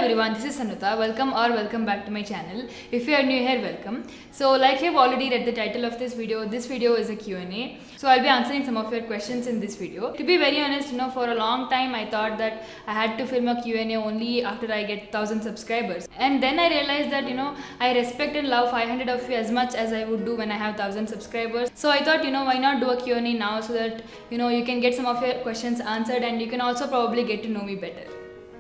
everyone, this is Sanuta. Welcome back to my channel. If you are new here, welcome. So like you've already read the title of this video is a Q&A. So I'll be answering some of your questions in this video. To be very honest, for a long time I thought that I had to film a Q&A only after I get 1000 subscribers. And then I realized that, I respect and love 500 of you as much as I would do when I have 1000 subscribers. So I thought, why not do a Q&A now so that, you can get some of your questions answered and you can also probably get to know me better.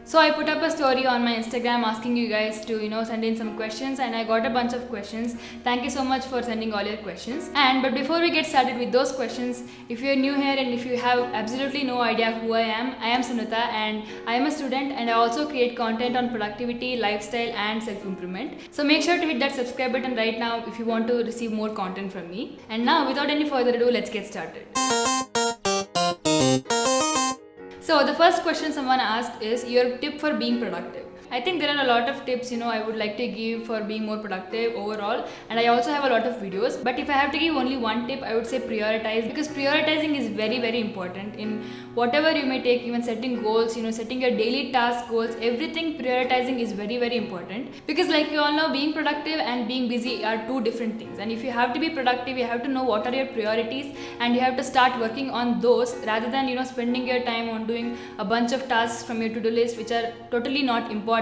So I put up a story on my Instagram asking you guys to send in some questions, and I got a bunch of questions. Thank you so much for sending all your questions. But before we get started with those questions, if you're new here and if you have absolutely no idea who I am Sanuta, and I am a student, and I also create content on productivity, lifestyle and self-improvement. So make sure to hit that subscribe button right now if you want to receive more content from me. And now without any further ado, let's get started. So the first question someone asked is your tip for being productive. I think there are a lot of tips I would like to give for being more productive overall, and I also have a lot of videos, but if I have to give only one tip, I would say prioritize, because prioritizing is very, very important in whatever you may take, even setting goals, setting your daily task goals, everything. Prioritizing is very, very important, because like you all know, being productive and being busy are two different things, and if you have to be productive, you have to know what are your priorities and you have to start working on those rather than spending your time on doing a bunch of tasks from your to-do list which are totally not important,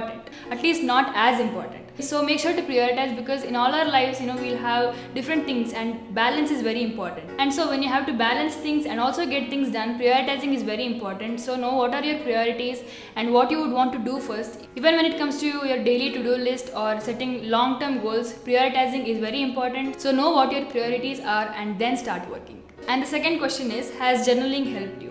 at least not as important. So make sure to prioritize, because in all our lives we'll have different things and balance is very important. And so when you have to balance things and also get things done, prioritizing is very important. So know what are your priorities and what you would want to do first. Even when it comes to your daily to-do list or setting long-term goals, prioritizing is very important. So know what your priorities are and then start working. And the second question is, has journaling helped you?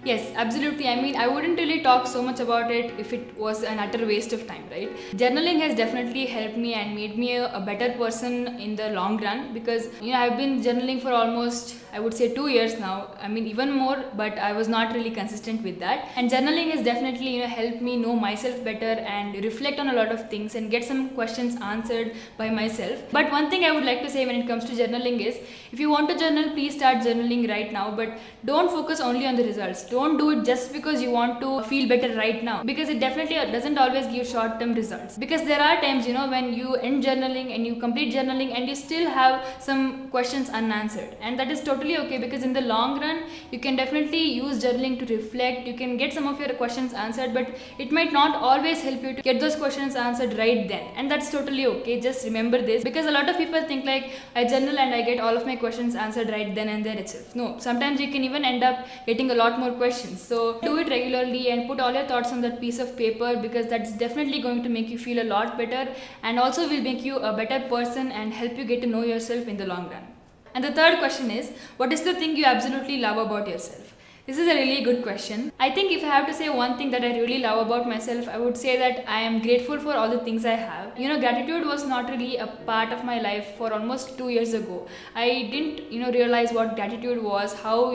Yes, absolutely. I wouldn't really talk so much about it if it was an utter waste of time, right? Journaling has definitely helped me and made me a better person in the long run, because I've been journaling for almost, I would say, 2 years now. Even more, but I was not really consistent with that. And journaling has definitely helped me know myself better and reflect on a lot of things and get some questions answered by myself. But one thing I would like to say when it comes to journaling is, if you want to journal, please start journaling right now, but don't focus only on the results. Don't do it just because you want to feel better right now, because it definitely doesn't always give short-term results. Because there are times when you end journaling and you complete journaling and you still have some questions unanswered, and that is totally okay, because in the long run you can definitely use journaling to reflect. You can get some of your questions answered, but it might not always help you to get those questions answered right then, and that's totally okay. Just remember this, because a lot of people think like, I journal and I get all of my questions answered right then and there itself. No, sometimes you can even end up getting a lot more questions. So do it regularly and put all your thoughts on that piece of paper, because that's definitely going to make you feel a lot better and also will make you a better person and help you get to know yourself in the long run. And the third question is, what is the thing you absolutely love about yourself? This is a really good question. I think if I have to say one thing that I really love about myself, I would say that I am grateful for all the things I have. Gratitude was not really a part of my life for almost 2 years ago. I didn't, realize what gratitude was, how,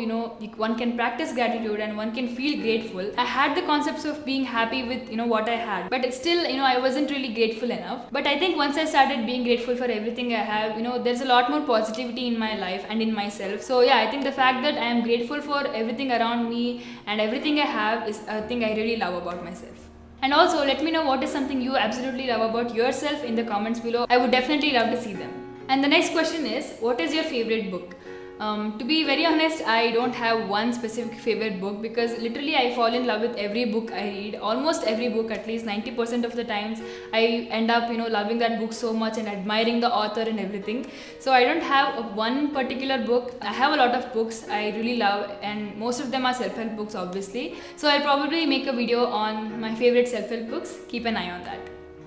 one can practice gratitude and one can feel grateful. I had the concepts of being happy with, what I had, but still, I wasn't really grateful enough. But I think once I started being grateful for everything I have, there's a lot more positivity in my life and in myself. So yeah, I think the fact that I am grateful for everything around me and everything I have is a thing I really love about myself. And also let me know what is something you absolutely love about yourself in the comments below. I would definitely love to see them. And the next question is, what is your favorite book? To be very honest, I don't have one specific favorite book, because literally I fall in love with every book I read. Almost every book, at least 90% of the times, I end up loving that book so much and admiring the author and everything. So I don't have one particular book. I have a lot of books I really love, and most of them are self-help books, obviously. So I'll probably make a video on my favorite self-help books. Keep an eye on that.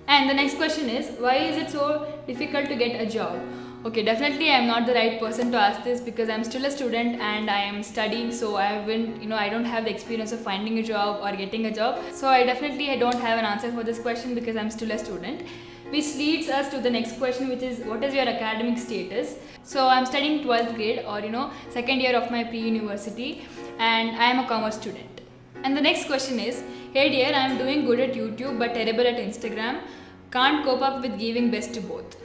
And the next question is, why is it so difficult to get a job? Okay, definitely I'm not the right person to ask this, because I'm still a student and I am studying, so I don't have the experience of finding a job or getting a job. So I don't have an answer for this question, because I'm still a student. Which leads us to the next question, which is, what is your academic status? So I'm studying 12th grade, or second year of my pre-university, and I am a commerce student. And the next question is, hey dear, I am doing good at YouTube but terrible at Instagram. Can't cope up with giving best to both.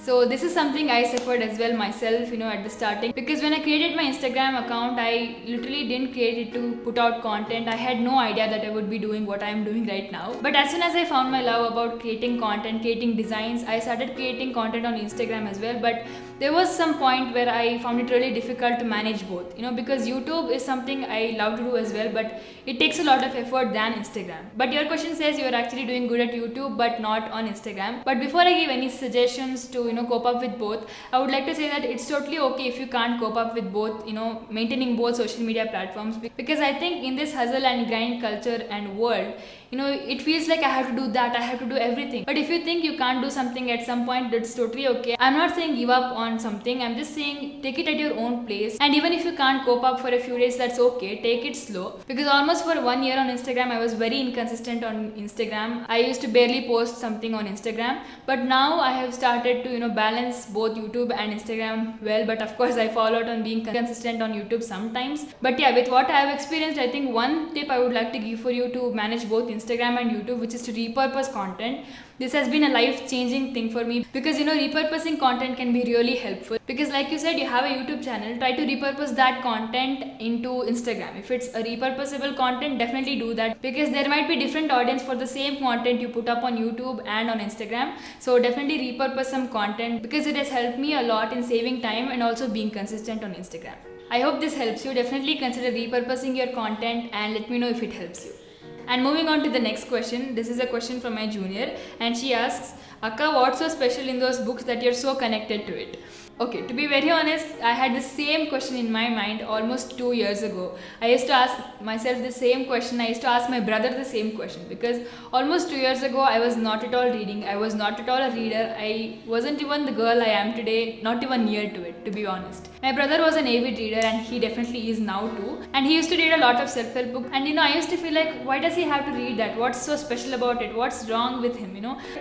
So this is something I suffered as well myself, at the starting, because when I created my Instagram account, I literally didn't create it to put out content. I had no idea that I would be doing what I'm doing right now. But as soon as I found my love about creating content, creating designs, I started creating content on Instagram as well. But there was some point where I found it really difficult to manage both, because YouTube is something I love to do as well, but it takes a lot of effort than Instagram. But your question says you're actually doing good at YouTube but not on Instagram. But before I give any suggestions to cope up with both, I would like to say that it's totally okay if you can't cope up with both, maintaining both social media platforms, because I think in this hustle and grind culture and world, it feels like I have to do that, I have to do everything. But if you think you can't do something at some point, that's totally okay. I'm not saying give up on something, I'm just saying take it at your own pace. And even if you can't cope up for a few days, that's okay, take it slow. Because almost for 1 year on Instagram, I was very inconsistent on Instagram. I used to barely post something on Instagram, but now I have started to balance both YouTube and Instagram well. But of course I fall out on being consistent on YouTube sometimes. But yeah, with what I have experienced, I think one tip I would like to give for you to manage both Instagram and YouTube, which is to repurpose content. This has been a life-changing thing for me, because repurposing content can be really helpful. Because like you said, you have a YouTube channel, try to repurpose that content into Instagram. If it's a repurposable content, definitely do that, because there might be different audience for the same content you put up on YouTube and on Instagram. So definitely repurpose some content, because it has helped me a lot in saving time and also being consistent on Instagram. I hope this helps you. Definitely consider repurposing your content and let me know if it helps you. And moving on to the next question. This is a question from my junior, and she asks, Akka, what's so special in those books that you're so connected to it? Okay, to be very honest, I had the same question in my mind almost 2 years ago. I used to ask myself the same question. I used to ask my brother the same question, because almost 2 years ago I was not at all reading. I was not at all a reader. I wasn't even the girl I am today, not even near to it, to be honest. My brother was an avid reader, and he definitely is now too. And he used to read a lot of self-help books. And I used to feel like, why does he have to read that? What's so special about it? What's wrong with him?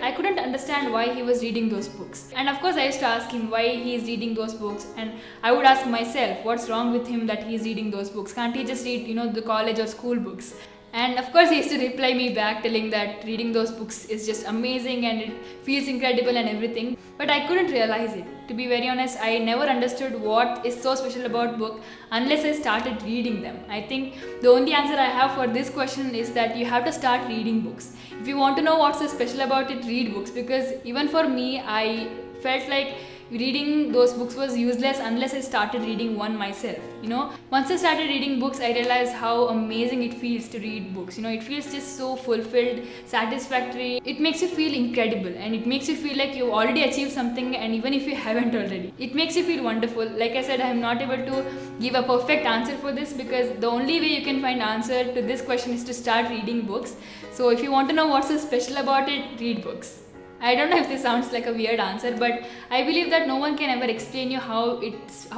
I couldn't understand why he was reading those books. And of course I used to ask him why he is reading those books, and I would ask myself, what's wrong with him that he's reading those books? Can't he just read the college or school books? And of course he used to reply me back telling that reading those books is just amazing and it feels incredible and everything. But I couldn't realize it. To be very honest, I never understood what is so special about book unless I started reading them. I think the only answer I have for this question is that you have to start reading books. If you want to know what's so special about it, read books. Because even for me, I felt like reading those books was useless unless I started reading one myself. Once I started reading books, I realized how amazing it feels to read books. It feels just so fulfilled, satisfactory. It makes you feel incredible, and it makes you feel like you've already achieved something, and even if you haven't already, it makes you feel wonderful. Like I said, I am not able to give a perfect answer for this, because the only way you can find answer to this question is to start reading books. So if you want to know what's so special about it, read books. I don't know if this sounds like a weird answer, but I believe that no one can ever explain you how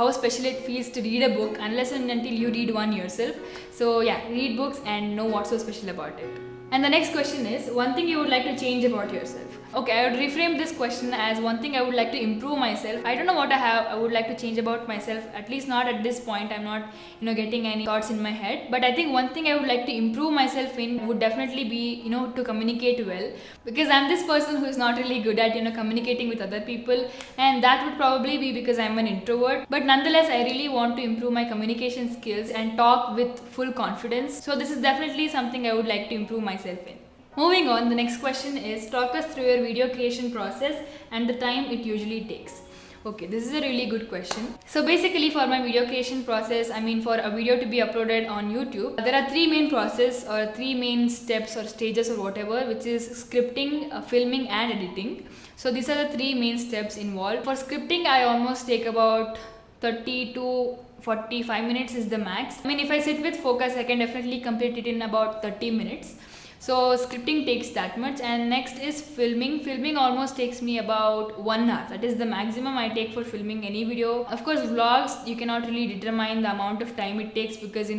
special it feels to read a book unless and until you read one yourself. So yeah, read books and know what's so special about it. And the next question is, one thing you would like to change about yourself. Okay, I would reframe this question as one thing I would like to improve myself. I don't know what I would like to change about myself, at least not at this point. I'm not, getting any thoughts in my head. But I think one thing I would like to improve myself in would definitely be, to communicate well. Because I'm this person who is not really good at, communicating with other people. And that would probably be because I'm an introvert. But nonetheless, I really want to improve my communication skills and talk with full confidence. So this is definitely something I would like to improve myself in. Moving on, the next question is, talk us through your video creation process and the time it usually takes. Okay, this is a really good question. So basically for my video creation process, for a video to be uploaded on YouTube, there are three main process or three main steps or stages or whatever, which is scripting, filming and editing. So these are the three main steps involved. For scripting, I almost take about 30 to 45 minutes is the max. If I sit with focus, I can definitely complete it in about 30 minutes. So scripting takes that much. And next is filming. Filming almost takes me about 1 hour. That is the maximum I take for filming any video. Of course, vlogs, you cannot really determine the amount of time it takes, because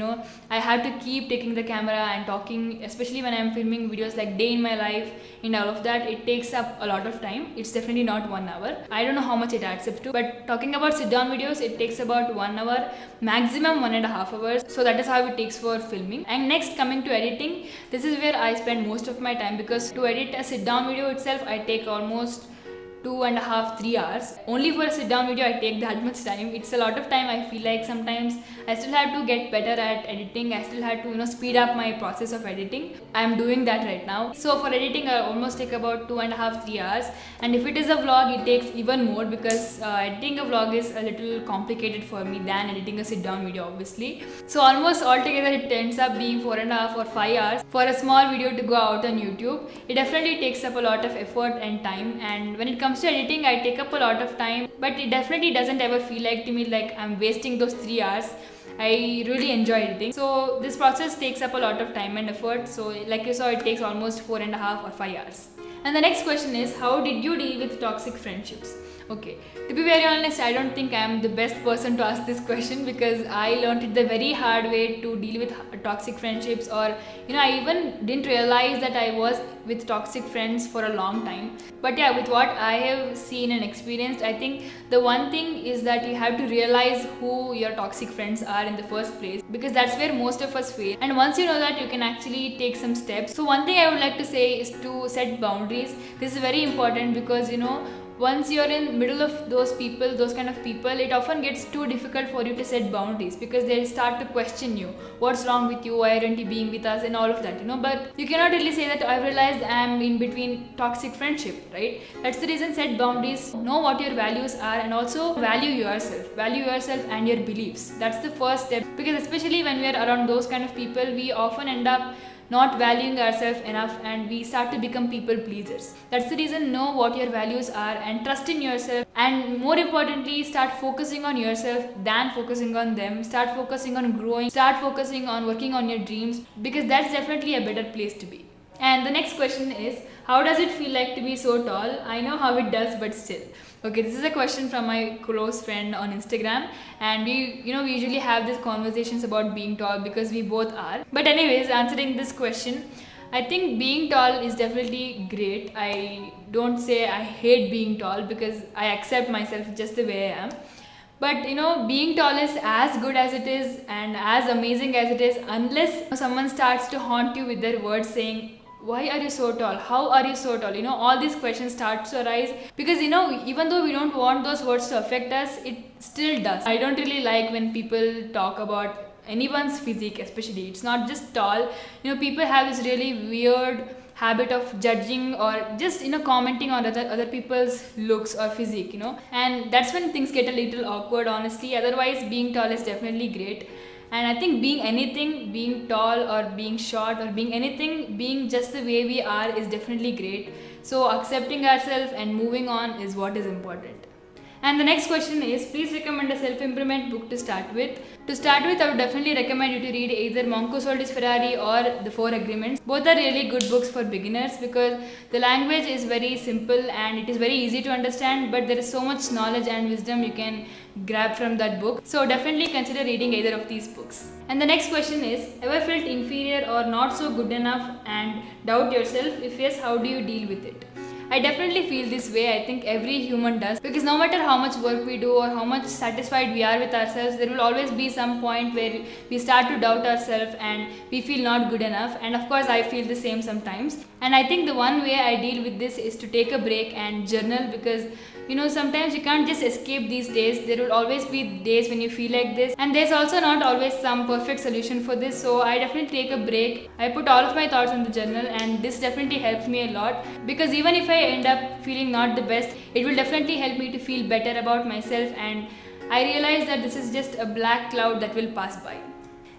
I have to keep taking the camera and talking, especially when I'm filming videos like day in my life and all of that. It takes up a lot of time. It's definitely not 1 hour. I don't know how much it adds up to, but talking about sit down videos, it takes about 1 hour, maximum 1.5 hours. So that is how it takes for filming. And next, coming to editing, this is where I spend most of my time, because to edit a sit down video itself, I take almost 2.5 3 hours. Only for a sit down video I take that much time. It's a lot of time. I feel like sometimes I still have to get better at editing. I still have to speed up my process of editing. I'm doing that right now. So for editing I almost take about 2.5 3 hours, and if it is a vlog it takes even more, because editing a vlog is a little complicated for me than editing a sit down video obviously. So almost altogether it ends up being 4.5 or 5 hours for a small video to go out on YouTube. It definitely takes up a lot of effort and time, and when it comes to editing I take up a lot of time, but it definitely doesn't ever feel like to me like I'm wasting those 3 hours. I really enjoy editing. So this process takes up a lot of time and effort. So like you saw, it takes almost 4.5 or 5 hours. And the next question is, how did you deal with toxic friendships? Okay, to be very honest, I don't think I'm the best person to ask this question, because I learned it the very hard way to deal with toxic friendships, or I even didn't realize that I was with toxic friends for a long time. But yeah, with what I have seen and experienced, I think the one thing is that you have to realize who your toxic friends are in the first place, because that's where most of us fail. And once you know that, you can actually take some steps. So one thing I would like to say is to set boundaries. This is very important, because once you're in middle of those kind of people, it often gets too difficult for you to set boundaries, because they start to question you. What's wrong with you? Why aren't you being with us? And all of that, But you cannot really say that I've realized I'm in between toxic friendship, right? That's the reason, set boundaries, know what your values are, and also value yourself and your beliefs. That's the first step, because especially when we are around those kind of people, we often end up not valuing ourselves enough, and we start to become people pleasers. That's the reason, know what your values are and trust in yourself, and more importantly, start focusing on yourself than focusing on them. Start focusing on growing, start focusing on working on your dreams, because that's definitely a better place to be. And the next question is, how does it feel like to be so tall? I know how it does, but still. Okay, this is a question from my close friend on Instagram, and we usually have these conversations about being tall, because we both are. But anyways, answering this question, I think being tall is definitely great. I don't say I hate being tall, because I accept myself just the way I am. But being tall is as good as it is and as amazing as it is, unless someone starts to haunt you with their words saying, why are you so tall? How are you so tall? All these questions start to arise, because even though we don't want those words to affect us, it still does. I don't really like when people talk about anyone's physique, especially. It's not just tall. People have this really weird habit of judging, or just commenting on other people's looks or physique, and that's when things get a little awkward, honestly. Otherwise, being tall is definitely great. And I think being anything, being tall or being short or being anything, being just the way we are is definitely great. So accepting ourselves and moving on is what is important. And the next question is, please recommend a self-improvement book to start with. To start with, I would definitely recommend you to read either Monk Sold Ferrari or The Four Agreements. Both are really good books for beginners, because the language is very simple and it is very easy to understand, but there is so much knowledge and wisdom you can grab from that book. So definitely consider reading either of these books. And the next question is, ever felt inferior or not so good enough and doubt yourself? If yes, how do you deal with it? I definitely feel this way. I think every human does, because no matter how much work we do or how much satisfied we are with ourselves, there will always be some point where we start to doubt ourselves and we feel not good enough. And of course I feel the same sometimes. And I think the one way I deal with this is to take a break and journal, because sometimes you can't just escape these days. There will always be days when you feel like this, and there's also not always some perfect solution for this. So I definitely take a break. I put all of my thoughts in the journal, and this definitely helps me a lot, because even if I end up feeling not the best, it will definitely help me to feel better about myself, and I realize that this is just a black cloud that will pass by.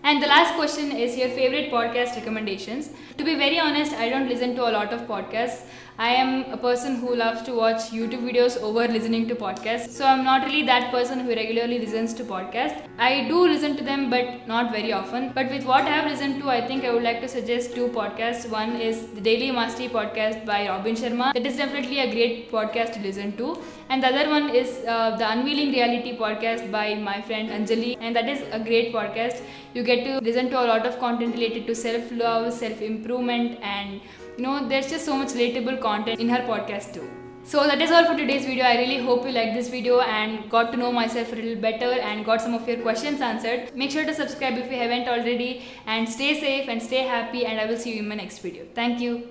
And the last question is your favorite podcast recommendations. To be very honest, I don't listen to a lot of podcasts. I am a person who loves to watch YouTube videos over listening to podcasts. So I'm not really that person who regularly listens to podcasts. I do listen to them, but not very often. But with what I have listened to, I think I would like to suggest two podcasts. One is the Daily Mastery podcast by Robin Sharma. That is definitely a great podcast to listen to. And the other one is the Unveiling Reality podcast by my friend Anjali. And that is a great podcast. You get to listen to a lot of content related to self-love, self-improvement, and there's just so much relatable content in her podcast too. So that is all for today's video. I really hope you liked this video and got to know myself a little better and got some of your questions answered. Make sure to subscribe if you haven't already, and stay safe and stay happy, and I will see you in my next video. Thank you.